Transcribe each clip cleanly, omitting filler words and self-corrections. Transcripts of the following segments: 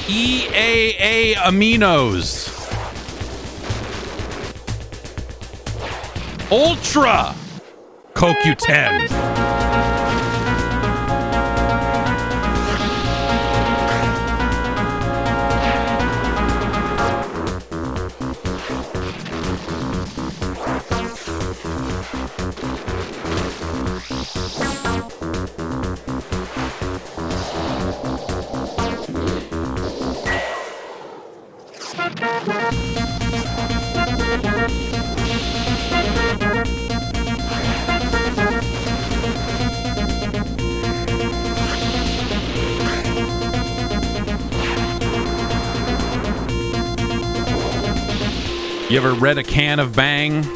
EAA Aminos. Ultra CoQ10. You ever read a can of Bang? You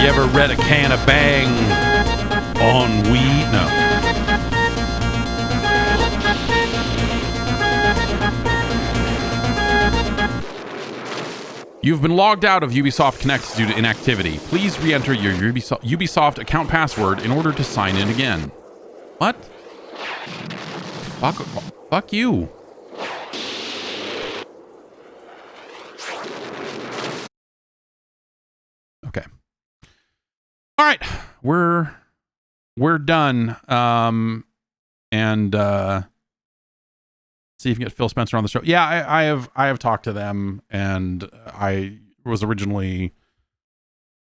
ever read a can of Bang on weed? No. You've been logged out of Ubisoft Connect due to inactivity. Please re-enter your Ubisoft account password in order to sign in again. What? Fuck you. Okay. All right, we're done. And see if you can get Phil Spencer on the show. Yeah, I have talked to them, and I was originally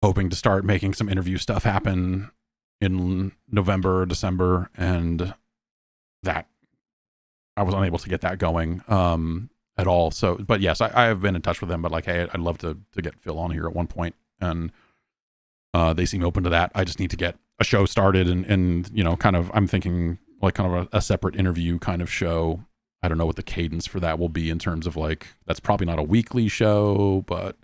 hoping to start making some interview stuff happen in November or December, and that I was unable to get that going at all. So, but yes, I have been in touch with them. But like, hey, I'd love to get Phil on here at one point, and they seem open to that. I just need to get a show started, and you know, kind of, I'm thinking like kind of a separate interview kind of show. I don't know what the cadence for that will be in terms of like, that's probably not a weekly show, but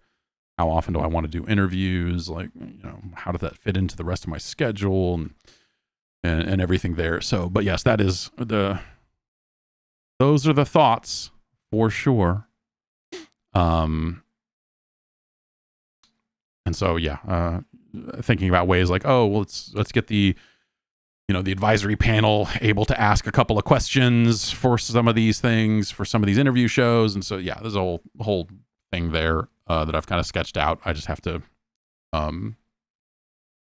how often do I want to do interviews? Like, you know, how does that fit into the rest of my schedule and everything there? So, but yes, that is those are the thoughts for sure. And so, yeah, thinking about ways like, oh, well, let's get the, you know, the advisory panel able to ask a couple of questions for some of these things, for some of these interview shows. And so, yeah, there's a whole thing there that I've kind of sketched out. I just have to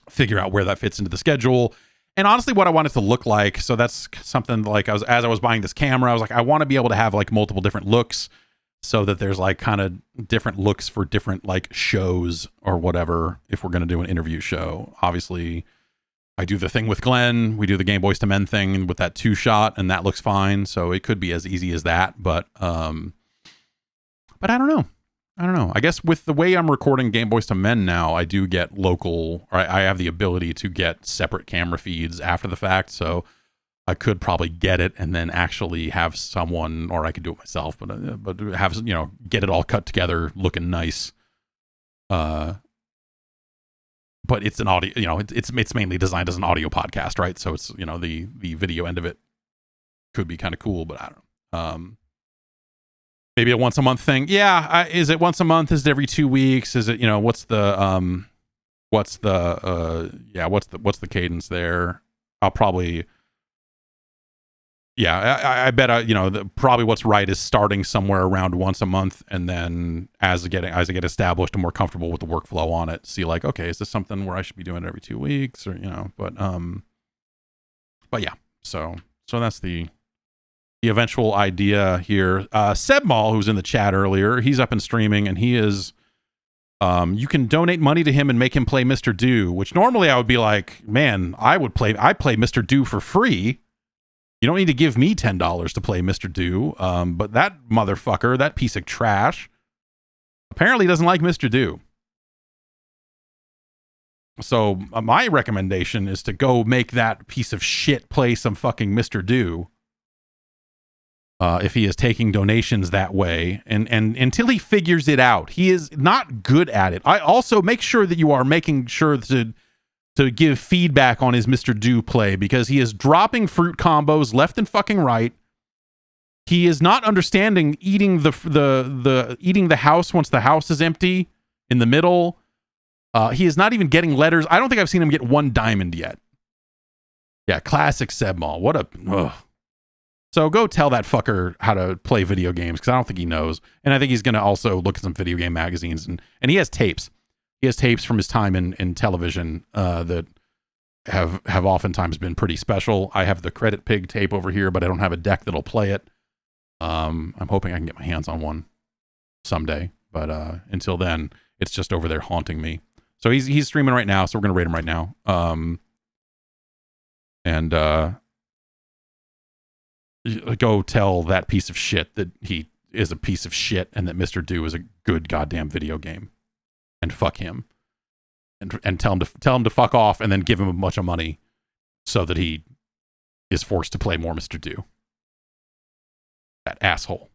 figure out where that fits into the schedule. And honestly, what I want it to look like. So that's something like as I was buying this camera, I was like, I want to be able to have like multiple different looks so that there's like kind of different looks for different like shows or whatever. If we're going to do an interview show, obviously, I do the thing with Glenn. We do the Game Boys to Men thing with that 2-shot, and that looks fine. So it could be as easy as that. But I don't know. I guess with the way I'm recording Game Boys to Men now, I do get local, or I have the ability to get separate camera feeds after the fact. So I could probably get it and then actually have someone, or I could do it myself, but have, you know, get it all cut together, looking nice. But it's an audio, you know, it's mainly designed as an audio podcast, right? So it's, you know, the video end of it could be kind of cool, but I don't know. Maybe a once a month thing. Yeah. Is it once a month? Is it every 2 weeks? Is it, you know, what's the cadence there? I'll probably, yeah, I bet, you know, probably what's right is starting somewhere around once a month. And then as I get established and more comfortable with the workflow on it, see like, okay, is this something where I should be doing it every 2 weeks, or, you know, but yeah, so that's the eventual idea here. Sebmal, who's in the chat earlier, he's up and streaming, and he is, you can donate money to him and make him play Mr. Do, which normally I would be like, man, I play Mr. Do for free. You don't need to give me $10 to play Mr. Do. But that motherfucker, that piece of trash, apparently doesn't like Mr. Do. So my recommendation is to go make that piece of shit play some fucking Mr. Do. If he is taking donations that way, and until he figures it out, he is not good at it. I also make sure that you are making sure to give feedback on his Mr. Do play, because he is dropping fruit combos left and fucking right. He is not understanding eating the house once the house is empty in the middle. He is not even getting letters. I don't think I've seen him get one diamond yet. Yeah, classic Sebmal. What a So go tell that fucker how to play video games, because I don't think he knows. And I think he's going to also look at some video game magazines. And he has tapes. He has tapes from his time in television that have oftentimes been pretty special. I have the Credit Pig tape over here, but I don't have a deck that'll play it. I'm hoping I can get my hands on one someday. But until then, it's just over there haunting me. So he's streaming right now, so we're going to rate him right now. And go tell that piece of shit that he is a piece of shit and that Mr. Do is a good goddamn video game, and fuck him, and tell him to fuck off, and then give him a bunch of money so that he is forced to play more Mr. Do. That asshole.